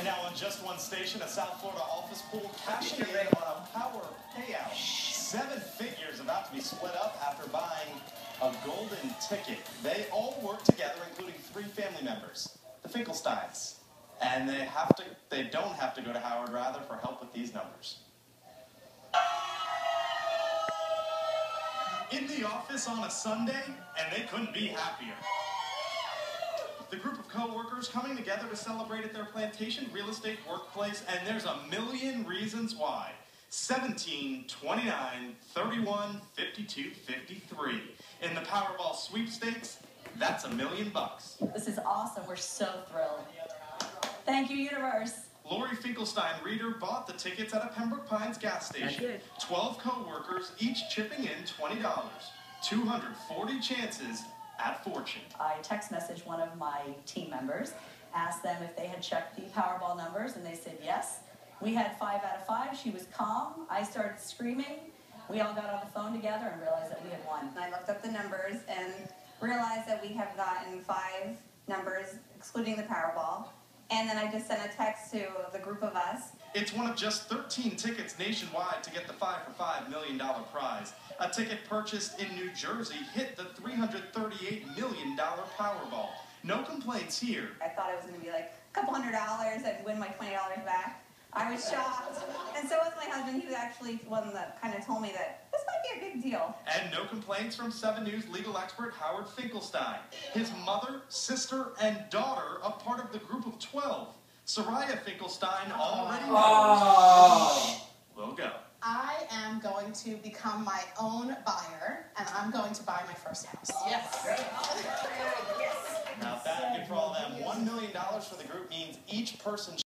And now on just one station, a South Florida office pool cashing in on a power payout. 7 figures about to be split up after buying a golden ticket. They all work together, including 3 family members, the Finkelsteins. And they don't have to go to Howard Rather for help with these numbers. In the office on a Sunday, and they couldn't be happier. The group of co-workers coming together to celebrate at their plantation real estate workplace, and there's a million reasons why. 17, 29, 31, 52, 53. In the Powerball sweepstakes, that's $1 million. This is awesome. We're so thrilled. Thank you, Universe. Lori Finkelstein Reeder bought the tickets at a Pembroke Pines gas station. 12 co-workers, each chipping in $20. 240 chances at fortune. I text messaged one of my team members, asked them if they had checked the Powerball numbers, and they said yes. We had 5 out of 5. She was calm. I started screaming. We all got on the phone together and realized that we had won. I looked up the numbers and realized that we have gotten 5 numbers, excluding the Powerball. And then I just sent a text to the group of us. It's one of just 13 tickets nationwide to get the 5 for $5 million prize. A ticket purchased in New Jersey hit the $338 million Powerball. No complaints here. I thought it was going to be like a couple $100 and win my $20 back. I was shocked. And so was my husband. He was actually one that kind of told me that this might be a big deal. And no complaints from 7 News legal expert Howard Finkelstein. His mother, sister, and daughter, a part of the group of 12. Soraya Finkelstein already knows. We'll go. I am going to become my own buyer, and I'm going to buy my first house. Yes. Now that, good for all them. $1 million for the group means each person